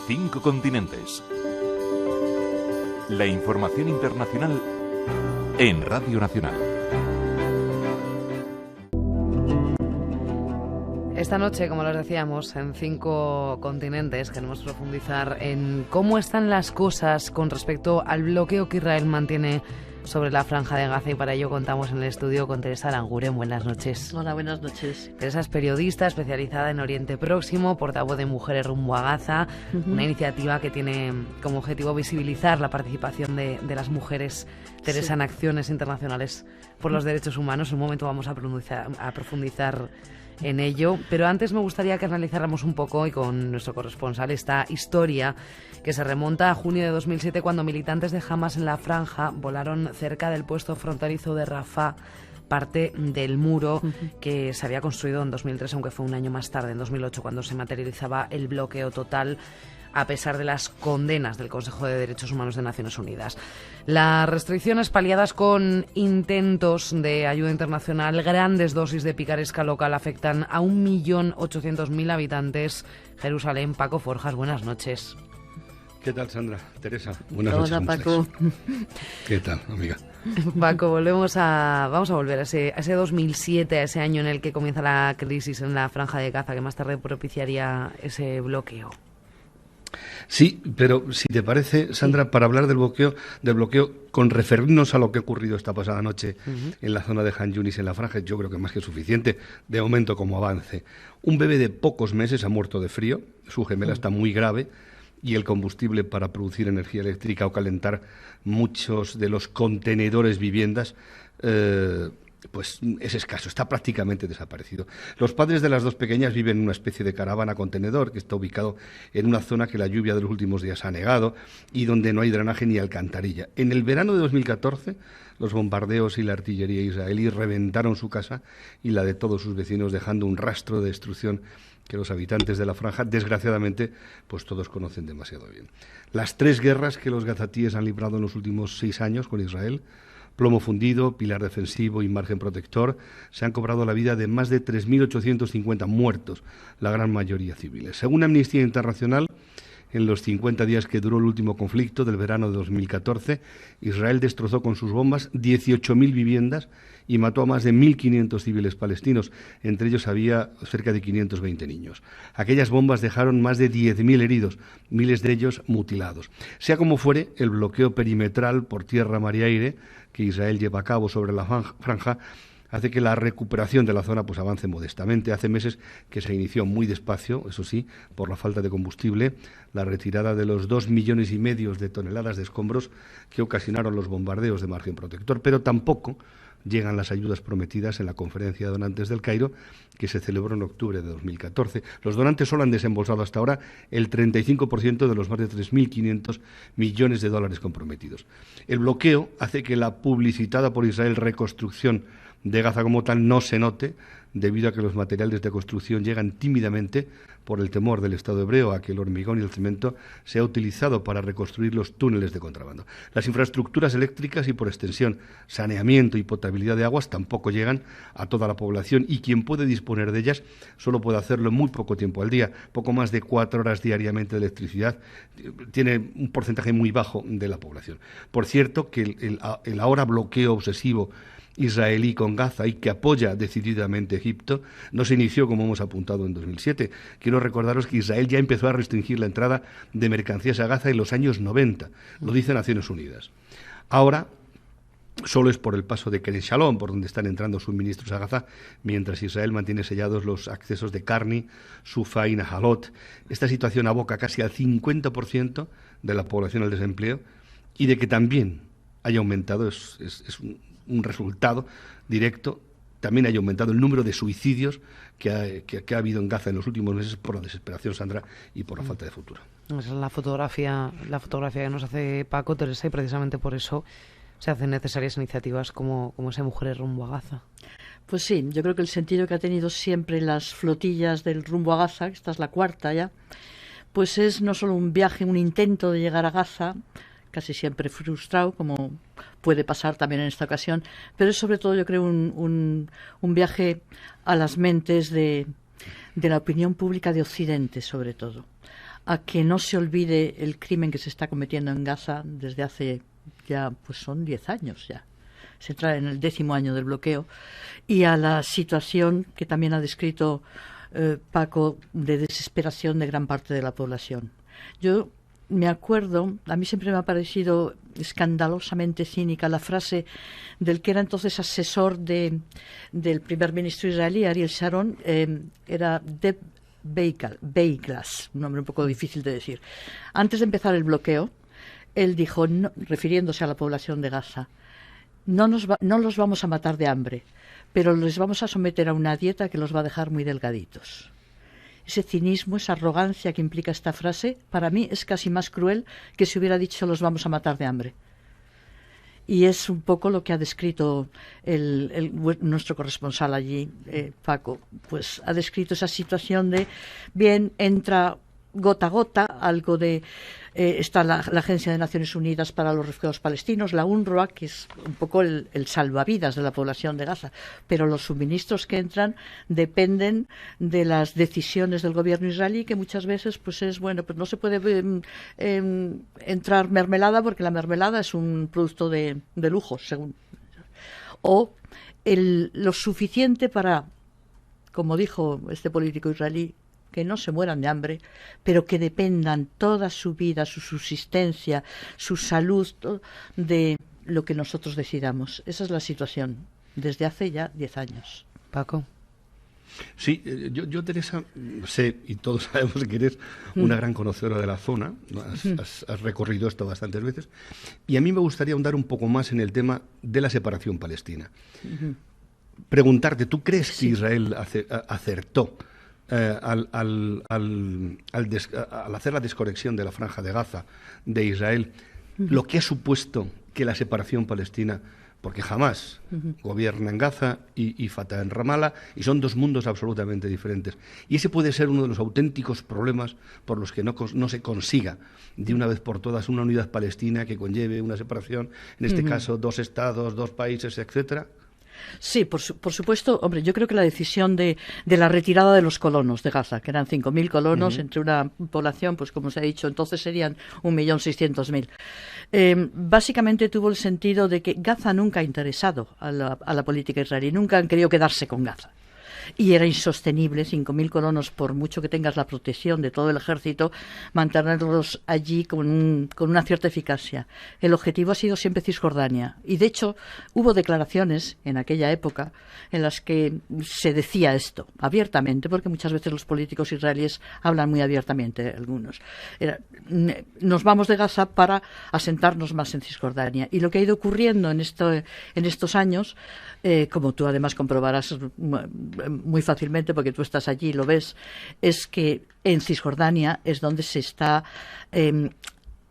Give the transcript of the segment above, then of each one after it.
5 continentes. La información internacional en Radio Nacional. Esta noche, como les decíamos, en 5 continentes queremos profundizar en cómo están las cosas con respecto al bloqueo que Israel mantiene sobre la Franja de Gaza, y para ello contamos en el estudio con Teresa Aranguren. Buenas noches. Hola, buenas noches. Teresa es periodista especializada en Oriente Próximo, portavoz de Mujeres Rumbo a Gaza, una iniciativa que tiene como objetivo visibilizar la participación de las mujeres, Teresa, en acciones internacionales por los derechos humanos. En un momento vamos a profundizar en ello, pero antes me gustaría que analizáramos un poco, y con nuestro corresponsal, esta historia que se remonta a junio de 2007, cuando militantes de Hamas en la Franja volaron cerca del puesto fronterizo de Rafah parte del muro que se había construido en 2003, aunque fue un año más tarde, en 2008, cuando se materializaba el bloqueo total, a pesar de las condenas del Consejo de Derechos Humanos de Naciones Unidas. Las restricciones, paliadas con intentos de ayuda internacional, grandes dosis de picaresca local, afectan a 1.800.000 habitantes. Jerusalén. Paco Forjas, buenas noches. ¿Qué tal, Sandra? Teresa, buenas noches. Hola, Paco. ¿Qué tal, amiga? Paco, vamos a volver a ese 2007, a ese año en el que comienza la crisis en la Franja de Gaza, que más tarde propiciaría ese bloqueo. Sí, pero si te parece, Sandra, para hablar del bloqueo, con referirnos a lo que ha ocurrido esta pasada noche en la zona de Han Yunis, en la Franja, yo creo que más que suficiente, de momento como avance. Un bebé de pocos meses ha muerto de frío, su gemela está muy grave, y el combustible para producir energía eléctrica o calentar muchos de los contenedores viviendas pues es escaso, está prácticamente desaparecido. Los padres de las dos pequeñas viven en una especie de caravana contenedor que está ubicado en una zona que la lluvia de los últimos días ha anegado y donde no hay drenaje ni alcantarilla. En el verano de 2014, los bombardeos y la artillería israelí reventaron su casa y la de todos sus vecinos, dejando un rastro de destrucción que los habitantes de la Franja, desgraciadamente, pues todos conocen demasiado bien. Las 3 guerras que los gazatíes han librado en los últimos 6 años con Israel, plomo fundido, pilar defensivo y margen protector, se han cobrado la vida de más de 3.850 muertos, la gran mayoría civiles. Según Amnistía Internacional, en los 50 días que duró el último conflicto del verano de 2014, Israel destrozó con sus bombas 18.000 viviendas y mató a más de 1.500 civiles palestinos. Entre ellos había cerca de 520 niños. Aquellas bombas dejaron más de 10.000 heridos, miles de ellos mutilados. Sea como fuere, el bloqueo perimetral por tierra, mar y aire que Israel lleva a cabo sobre la franja hace que la recuperación de la zona pues avance modestamente. Hace meses que se inició muy despacio, eso sí, por la falta de combustible, la retirada de los 2,5 millones de toneladas de escombros que ocasionaron los bombardeos de margen protector, pero tampoco llegan las ayudas prometidas en la conferencia de donantes del Cairo, que se celebró en octubre de 2014. Los donantes solo han desembolsado hasta ahora el 35% de los más de 3.500 millones de dólares comprometidos. El bloqueo hace que la publicitada por Israel reconstrucción de Gaza como tal no se note, debido a que los materiales de construcción llegan tímidamente por el temor del Estado hebreo a que el hormigón y el cemento sea utilizado para reconstruir los túneles de contrabando. Las infraestructuras eléctricas y, por extensión, saneamiento y potabilidad de aguas tampoco llegan a toda la población, y quien puede disponer de ellas solo puede hacerlo muy poco tiempo al día, poco más de 4 horas diariamente de electricidad. Tiene un porcentaje muy bajo de la población. Por cierto, que el ahora bloqueo obsesivo israelí con Gaza y que apoya decididamente Egipto, no se inició, como hemos apuntado, en 2007. Quiero recordaros que Israel ya empezó a restringir la entrada de mercancías a Gaza en los años 90, lo dice Naciones Unidas. Ahora solo es por el paso de Kerem Shalom, por donde están entrando suministros a Gaza, mientras Israel mantiene sellados los accesos de Karni, Sufa y Nahalot. Esta situación aboca casi al 50% de la población al desempleo, y de que también haya aumentado es un resultado directo. También haya aumentado el número de suicidios que ha habido en Gaza en los últimos meses por la desesperación, Sandra, y por la falta de futuro. Esa es la fotografía que nos hace Paco, Teresa, y precisamente por eso se hacen necesarias iniciativas como esa Mujeres Rumbo a Gaza. Pues sí, yo creo que el sentido que ha tenido siempre las flotillas del Rumbo a Gaza, esta es la 4ª ya, pues es no solo un viaje, un intento de llegar a Gaza, casi siempre frustrado, como puede pasar también en esta ocasión, pero es sobre todo, yo creo, un viaje a las mentes de la opinión pública de Occidente, sobre todo, a que no se olvide el crimen que se está cometiendo en Gaza desde hace ya, pues son 10 años ya. Se entra en el 10º año del bloqueo, y a la situación que también ha descrito Paco, de desesperación de gran parte de la población. Yo me acuerdo, a mí siempre me ha parecido escandalosamente cínica la frase del que era entonces asesor del primer ministro israelí, Ariel Sharon, era Deb Beiglas, un nombre un poco difícil de decir. Antes de empezar el bloqueo, él dijo, no, refiriéndose a la población de Gaza, no los vamos a matar de hambre, pero les vamos a someter a una dieta que los va a dejar muy delgaditos. Ese cinismo, esa arrogancia que implica esta frase, para mí es casi más cruel que si hubiera dicho los vamos a matar de hambre. Y es un poco lo que ha descrito nuestro corresponsal allí, Paco. Pues ha descrito esa situación de, bien, entra gota a gota, algo de... está la Agencia de Naciones Unidas para los Refugiados Palestinos, la UNRWA, que es un poco el salvavidas de la población de Gaza, pero los suministros que entran dependen de las decisiones del gobierno israelí, que muchas veces pues es, bueno, pues no se puede entrar mermelada porque la mermelada es un producto de lujo, según, o lo suficiente para, como dijo este político israelí, que no se mueran de hambre, pero que dependan toda su vida, su subsistencia, su salud, de lo que nosotros decidamos. Esa es la situación desde hace ya 10 años. Paco. Sí, yo Teresa, sé, y todos sabemos que eres una gran conocedora de la zona, has recorrido esto bastantes veces, y a mí me gustaría ahondar un poco más en el tema de la separación palestina. Preguntarte, ¿tú crees que Israel acertó al hacer la desconexión de la Franja de Gaza de Israel, lo que ha supuesto que la separación palestina, porque jamás gobierna en Gaza y Fatah en Ramallah, y son dos mundos absolutamente diferentes, y ese puede ser uno de los auténticos problemas por los que no se consiga de una vez por todas una unidad palestina que conlleve una separación, en este caso 2 estados, 2 países, etcétera. Sí, por supuesto, hombre, yo creo que la decisión de la retirada de los colonos de Gaza, que eran 5.000 colonos entre una población, pues como se ha dicho, entonces serían 1.600.000. Básicamente tuvo el sentido de que Gaza nunca ha interesado a la política israelí, nunca han querido quedarse con Gaza. Y era insostenible, 5.000 colonos, por mucho que tengas la protección de todo el ejército, mantenerlos allí con una cierta eficacia. El objetivo ha sido siempre Cisjordania. Y de hecho, hubo declaraciones en aquella época en las que se decía esto abiertamente, porque muchas veces los políticos israelíes hablan muy abiertamente, algunos. Nos vamos de Gaza para asentarnos más en Cisjordania. Y lo que ha ido ocurriendo en estos años, como tú además comprobarás muy fácilmente porque tú estás allí y lo ves, es que en Cisjordania es donde se está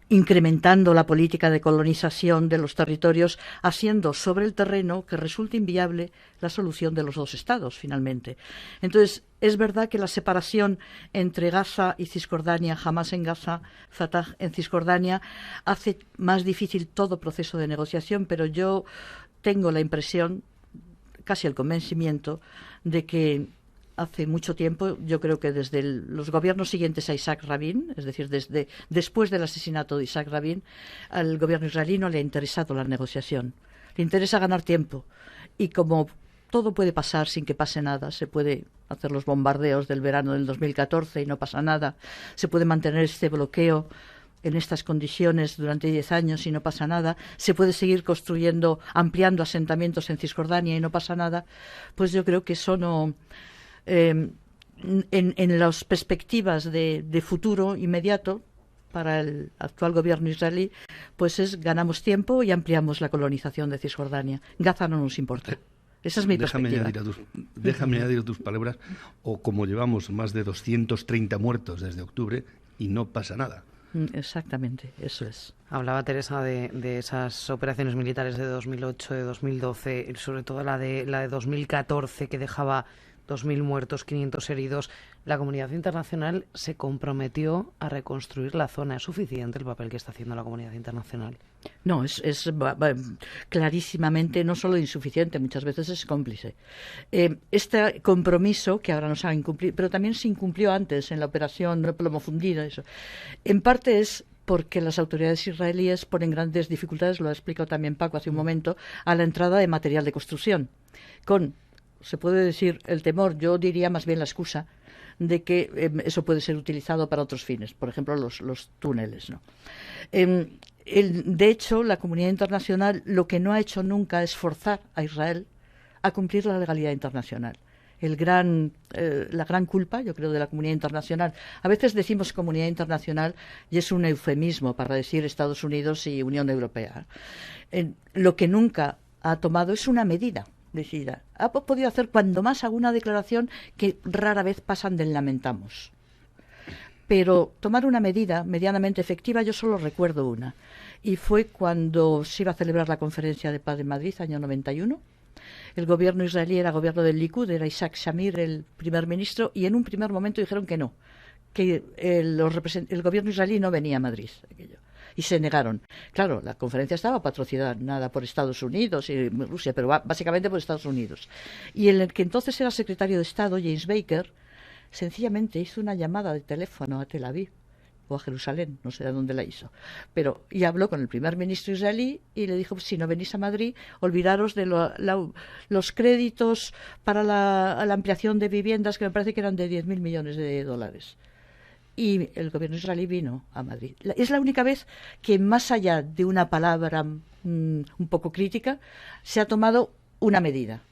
incrementando la política de colonización de los territorios, haciendo sobre el terreno que resulte inviable la solución de los 2 estados, finalmente. Entonces, es verdad que la separación entre Gaza y Cisjordania, Hamás en Gaza, Fatah en Cisjordania, hace más difícil todo proceso de negociación, pero yo tengo la impresión, casi el convencimiento, de que hace mucho tiempo, yo creo que desde los gobiernos siguientes a Isaac Rabin, es decir, después del asesinato de Isaac Rabin, al gobierno israelí no le ha interesado la negociación. Le interesa ganar tiempo. Y como todo puede pasar sin que pase nada, se puede hacer los bombardeos del verano del 2014 y no pasa nada, se puede mantener este bloqueo en estas condiciones durante 10 años y no pasa nada, se puede seguir construyendo, ampliando asentamientos en Cisjordania y no pasa nada, pues yo creo que eso no... en las perspectivas de futuro inmediato para el actual gobierno israelí, pues ganamos tiempo y ampliamos la colonización de Cisjordania. Gaza no nos importa. Esa es mi perspectiva. Déjame añadir tus palabras, o como llevamos más de 230 muertos desde octubre y no pasa nada. Exactamente, eso es. Hablaba Teresa de esas operaciones militares de 2008, de 2012, y sobre todo la de 2014, que dejaba 2.000 muertos, 500 heridos. La comunidad internacional se comprometió a reconstruir la zona. ¿Es suficiente el papel que está haciendo la comunidad internacional? No, es clarísimamente no solo insuficiente, muchas veces es cómplice. Este compromiso, que ahora no se ha incumplido, pero también se incumplió antes en la operación Plomo Fundido, eso, en parte es porque las autoridades israelíes ponen grandes dificultades, lo ha explicado también Paco hace un momento, a la entrada de material de construcción, con, se puede decir, el temor, yo diría más bien la excusa, de que eso puede ser utilizado para otros fines, por ejemplo los túneles, ¿no? De hecho, la comunidad internacional lo que no ha hecho nunca es forzar a Israel a cumplir la legalidad internacional. La gran culpa, yo creo, de la comunidad internacional. A veces decimos comunidad internacional y es un eufemismo para decir Estados Unidos y Unión Europea. Lo que nunca ha tomado es una medida decidida. Ha podido hacer cuando más alguna declaración que rara vez pasan del lamentamos. Pero tomar una medida medianamente efectiva, yo solo recuerdo una. Y fue cuando se iba a celebrar la Conferencia de Paz de Madrid, año 91. El gobierno israelí era gobierno del Likud, era Isaac Shamir el primer ministro, y en un primer momento dijeron que no, que el gobierno israelí no venía a Madrid. Y se negaron. Claro, la conferencia estaba patrocinada por Estados Unidos y Rusia, pero básicamente por Estados Unidos. Y el que entonces era secretario de Estado, James Baker, sencillamente hizo una llamada de teléfono a Tel Aviv o a Jerusalén, no sé de dónde la hizo, y habló con el primer ministro israelí y le dijo, si no venís a Madrid, olvidaros de los créditos para la ampliación de viviendas, que me parece que eran de 10.000 millones de dólares. Y el gobierno israelí vino a Madrid. Es la única vez que, más allá de una palabra un poco crítica, se ha tomado una medida.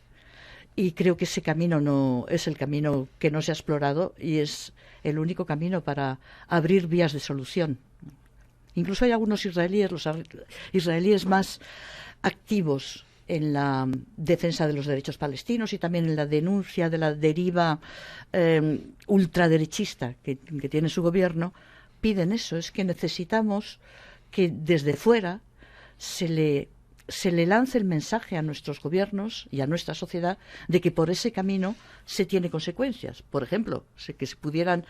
Y creo que ese camino no es el camino que no se ha explorado y es el único camino para abrir vías de solución. Incluso hay algunos israelíes, los israelíes más activos en la defensa de los derechos palestinos y también en la denuncia de la deriva ultraderechista que tiene su gobierno, piden eso. Es que necesitamos que desde fuera se le lance el mensaje a nuestros gobiernos y a nuestra sociedad de que por ese camino se tiene consecuencias. Por ejemplo, que se pudieran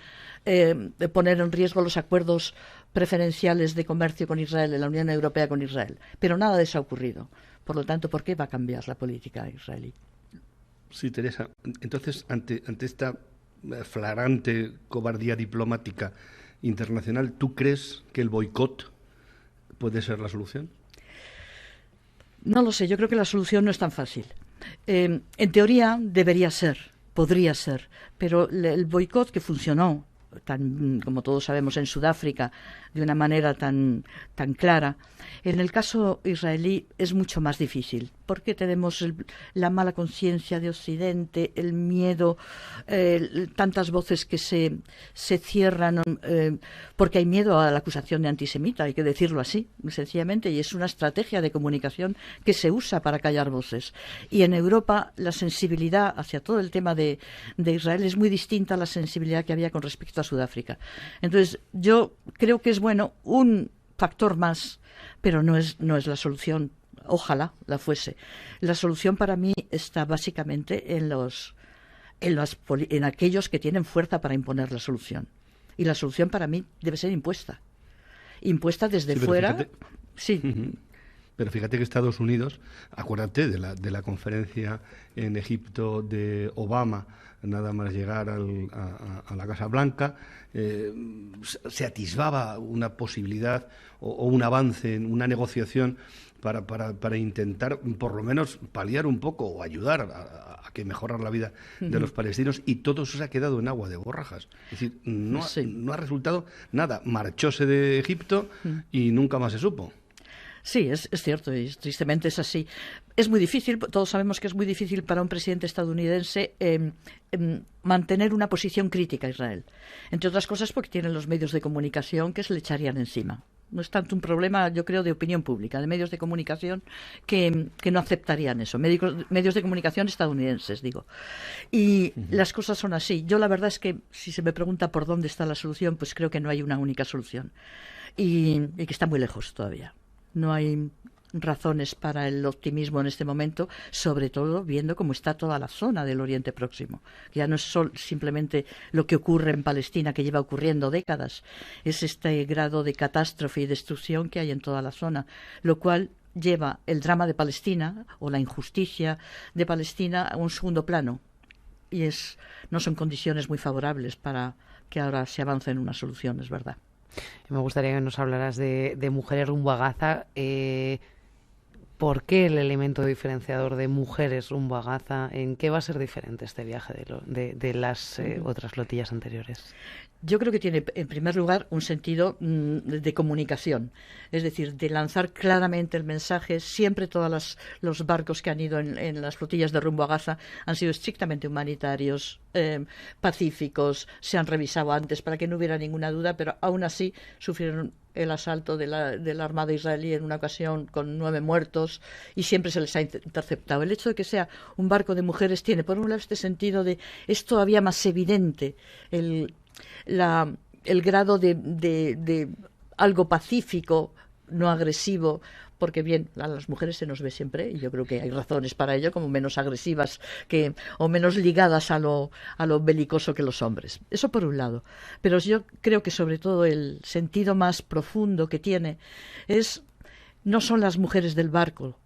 poner en riesgo los acuerdos preferenciales de comercio con Israel, en la Unión Europea con Israel. Pero nada de eso ha ocurrido. Por lo tanto, ¿por qué va a cambiar la política israelí? Sí, Teresa. Entonces, ante esta flagrante cobardía diplomática internacional, ¿tú crees que el boicot puede ser la solución? No lo sé, yo creo que la solución no es tan fácil. En teoría debería ser, podría ser, pero el boicot que funcionó, como todos sabemos, en Sudáfrica, de una manera tan clara, en el caso israelí es mucho más difícil, porque tenemos la mala conciencia de Occidente, el miedo, tantas voces que se cierran, porque hay miedo a la acusación de antisemita, hay que decirlo así, sencillamente, y es una estrategia de comunicación que se usa para callar voces. Y en Europa la sensibilidad hacia todo el tema de Israel es muy distinta a la sensibilidad que había con respecto a Sudáfrica. Entonces, yo creo que es bueno un factor más, pero no es la solución. Ojalá la fuese. La solución para mí está básicamente en aquellos que tienen fuerza para imponer la solución. Y la solución para mí debe ser impuesta. Impuesta desde fuera. Fíjate, sí. Pero fíjate que Estados Unidos, acuérdate de la conferencia en Egipto de Obama, nada más llegar a la Casa Blanca, se atisbaba una posibilidad o un avance en una negociación para intentar por lo menos paliar un poco o ayudar a que mejorar la vida de los palestinos, y todo eso se ha quedado en agua de borrajas. Es decir, no ha resultado nada. Marchóse de Egipto y nunca más se supo. Sí, es cierto, y tristemente es así. Es muy difícil, todos sabemos que es muy difícil para un presidente estadounidense mantener una posición crítica a Israel. Entre otras cosas porque tienen los medios de comunicación que se le echarían encima. No es tanto un problema, yo creo, de opinión pública, de medios de comunicación que no aceptarían eso. Medios de comunicación estadounidenses, digo. Y las cosas son así. Yo la verdad es que si se me pregunta por dónde está la solución, pues creo que no hay una única solución. Y que está muy lejos todavía. No hay razones para el optimismo en este momento, sobre todo viendo cómo está toda la zona del Oriente Próximo. Ya no es simplemente lo que ocurre en Palestina, que lleva ocurriendo décadas, es este grado de catástrofe y destrucción que hay en toda la zona, lo cual lleva el drama de Palestina o la injusticia de Palestina a un segundo plano. Y no son condiciones muy favorables para que ahora se avance en una solución, es verdad. Me gustaría que nos hablaras de Mujeres rumbo a Gaza. ¿Por qué el elemento diferenciador de Mujeres rumbo a Gaza? ¿En qué va a ser diferente este viaje de las otras flotillas anteriores? Yo creo que tiene, en primer lugar, un sentido de comunicación, es decir, de lanzar claramente el mensaje. Siempre todos los barcos que han ido en las flotillas de rumbo a Gaza han sido estrictamente humanitarios, pacíficos, se han revisado antes para que no hubiera ninguna duda, pero aún así sufrieron el asalto de la Armada israelí en una ocasión con 9 muertos y siempre se les ha interceptado. El hecho de que sea un barco de mujeres tiene, por un lado, este sentido de es todavía más evidente el grado de algo pacífico, no agresivo, porque bien, a las mujeres se nos ve siempre, y yo creo que hay razones para ello, como menos agresivas o menos ligadas a lo belicoso que los hombres. Eso por un lado. Pero yo creo que sobre todo el sentido más profundo que tiene no son las mujeres del barco,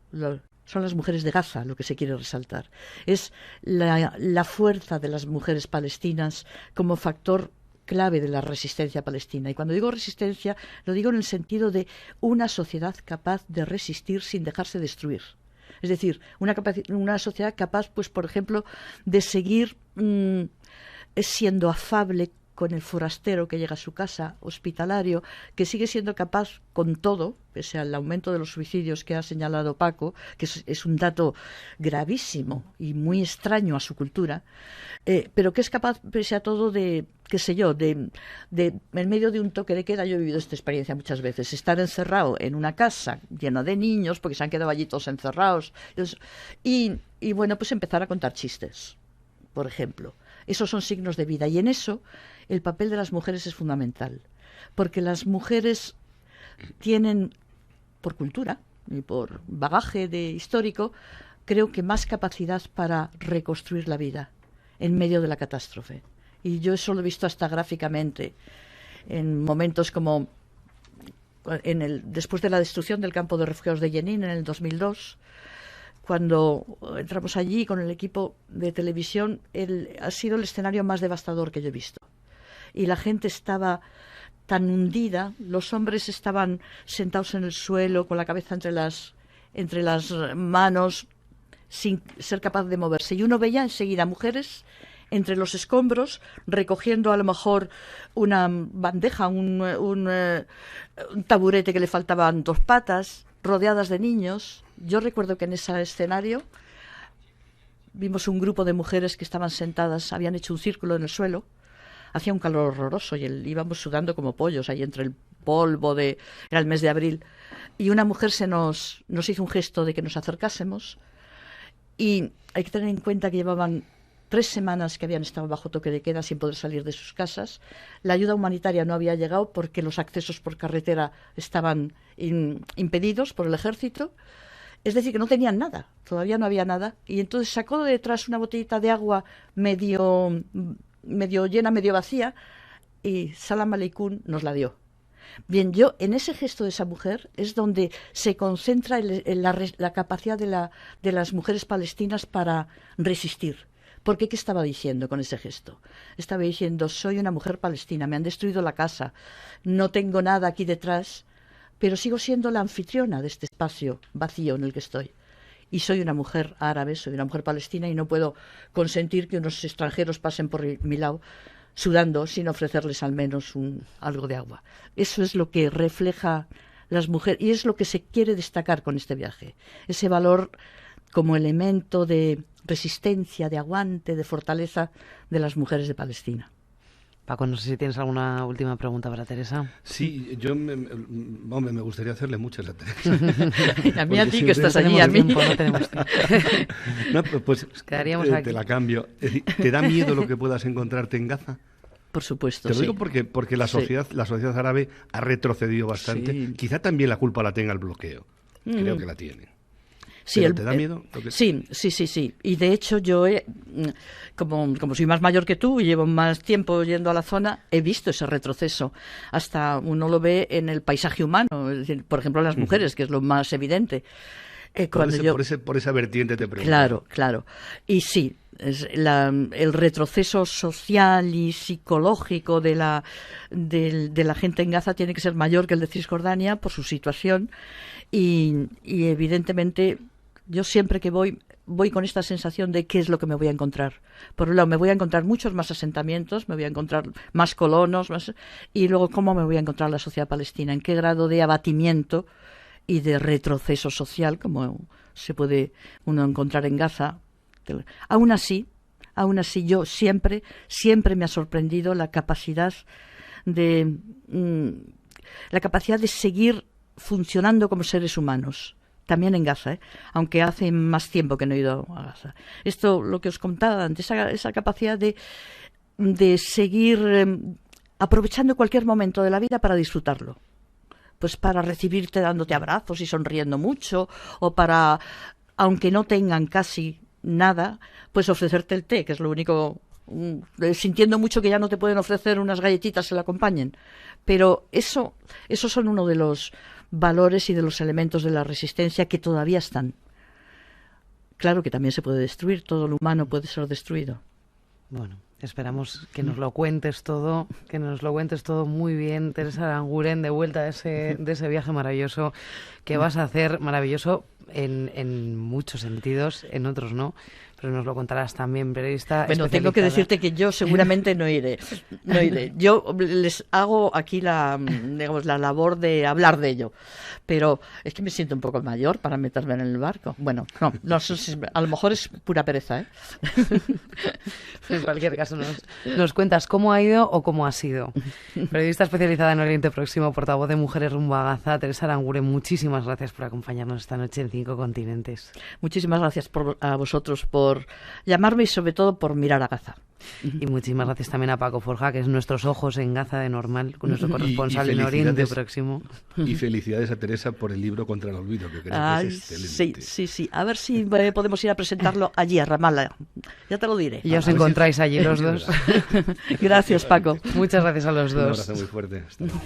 son las mujeres de Gaza lo que se quiere resaltar. Es la fuerza de las mujeres palestinas como factor clave de la resistencia palestina. Y cuando digo resistencia, lo digo en el sentido de una sociedad capaz de resistir sin dejarse destruir. Es decir, una sociedad capaz, pues, por ejemplo, de seguir siendo afable con el forastero que llega a su casa, hospitalario, que sigue siendo capaz con todo, pese al aumento de los suicidios que ha señalado Paco, que es un dato gravísimo y muy extraño a su cultura, pero que es capaz, pese a todo, de, qué sé yo, en medio de un toque de queda. Yo he vivido esta experiencia muchas veces, estar encerrado en una casa llena de niños, porque se han quedado allí todos encerrados, y bueno, pues empezar a contar chistes, por ejemplo. Esos son signos de vida, y en eso el papel de las mujeres es fundamental, porque las mujeres tienen, por cultura y por bagaje histórico, creo que más capacidad para reconstruir la vida en medio de la catástrofe. Y yo eso lo he visto hasta gráficamente en momentos como después de la destrucción del campo de refugiados de Jenin en el 2002, cuando entramos allí con el equipo de televisión. Ha sido el escenario más devastador que yo he visto. Y la gente estaba tan hundida, los hombres estaban sentados en el suelo con la cabeza entre las manos, sin ser capaz de moverse. Y uno veía enseguida mujeres entre los escombros, recogiendo a lo mejor una bandeja, un taburete que le faltaban 2 patas, rodeadas de niños. Yo recuerdo que en ese escenario vimos un grupo de mujeres que estaban sentadas, habían hecho un círculo en el suelo, hacía un calor horroroso y íbamos sudando como pollos ahí entre el polvo, era el mes de abril, y una mujer nos hizo un gesto de que nos acercásemos, y hay que tener en cuenta que llevaban 3 semanas que habían estado bajo toque de queda sin poder salir de sus casas. La ayuda humanitaria no había llegado porque los accesos por carretera estaban impedidos por el ejército. Es decir, que no tenían nada, todavía no había nada. Y entonces sacó de detrás una botellita de agua medio llena, medio vacía, y Salam Aleikum nos la dio. Bien, yo en ese gesto de esa mujer es donde se concentra la capacidad de las mujeres palestinas para resistir. Porque ¿qué estaba diciendo con ese gesto? Estaba diciendo: soy una mujer palestina, me han destruido la casa, no tengo nada aquí detrás, pero sigo siendo la anfitriona de este espacio vacío en el que estoy. Y soy una mujer árabe, soy una mujer palestina, y no puedo consentir que unos extranjeros pasen por mi lado sudando sin ofrecerles al menos algo de agua. Eso es lo que refleja las mujeres, y es lo que se quiere destacar con este viaje. Ese valor como elemento de resistencia, de aguante, de fortaleza de las mujeres de Palestina. Paco, no sé si tienes alguna última pregunta para Teresa. Sí, yo me gustaría hacerle muchas a Teresa. A mí, a ti, que estás allí, a mí. No tenemos tiempo. No, pues quedaríamos aquí. Te la cambio. ¿Te da miedo lo que puedas encontrarte en Gaza? Por supuesto, Te lo sí. digo porque la sociedad árabe ha retrocedido bastante. Sí. Quizá también la culpa la tenga el bloqueo. Creo que la tiene. Sí, ¿Pero te da miedo? Sí. Y de hecho yo, como soy más mayor que tú y llevo más tiempo yendo a la zona, he visto ese retroceso. Hasta uno lo ve en el paisaje humano, es decir, por ejemplo, en las mujeres, que es lo más evidente. Por esa vertiente te pregunto. Claro. Y sí, el retroceso social y psicológico de la gente en Gaza tiene que ser mayor que el de Cisjordania por su situación y evidentemente yo siempre que voy con esta sensación de qué es lo que me voy a encontrar. Por un lado, me voy a encontrar muchos más asentamientos, me voy a encontrar más colonos, y luego cómo me voy a encontrar la sociedad palestina, en qué grado de abatimiento y de retroceso social, como se puede uno encontrar en Gaza. Aún así, yo siempre me ha sorprendido la capacidad de seguir funcionando como seres humanos. También en Gaza, aunque hace más tiempo que no he ido a Gaza. Esto, lo que os contaba antes, esa capacidad de seguir aprovechando cualquier momento de la vida para disfrutarlo. Pues para recibirte dándote abrazos y sonriendo mucho, o para, aunque no tengan casi nada, pues ofrecerte el té, que es lo único, sintiendo mucho que ya no te pueden ofrecer unas galletitas que le acompañen. Pero esos son uno de los valores y de los elementos de la resistencia que todavía están. Claro que también se puede destruir, todo lo humano puede ser destruido. Bueno, esperamos que nos lo cuentes todo, muy bien, Teresa Aranguren, de vuelta de ese viaje maravilloso que vas a hacer, maravilloso en muchos sentidos, en otros no, pero nos lo contarás también, periodista. Bueno, tengo que decirte que yo seguramente no iré. Yo les hago aquí la labor de hablar de ello, pero es que me siento un poco mayor para meterme en el barco. Bueno, no sé si, a lo mejor es pura pereza, ¿eh? En cualquier caso, nos cuentas cómo ha ido o cómo ha sido. Periodista especializada en Oriente Próximo, portavoz de Mujeres Rumbo a Gaza, Teresa Aranguren, muchísimas gracias por acompañarnos esta noche en 5 Continentes. Muchísimas gracias a vosotros por llamarme y sobre todo por mirar a Gaza. Y muchísimas gracias también a Paco Forja, que es nuestros ojos en Gaza de normal, nuestro corresponsal en Oriente Próximo. Y felicidades a Teresa por el libro Contra el Olvido, que creo que es excelente. Sí. A ver si podemos ir a presentarlo allí, a Ramallah. Ya te lo diré. Y os encontráis allí los dos. Gracias, Paco. Muchas gracias a los dos. Un abrazo muy fuerte. Hasta luego.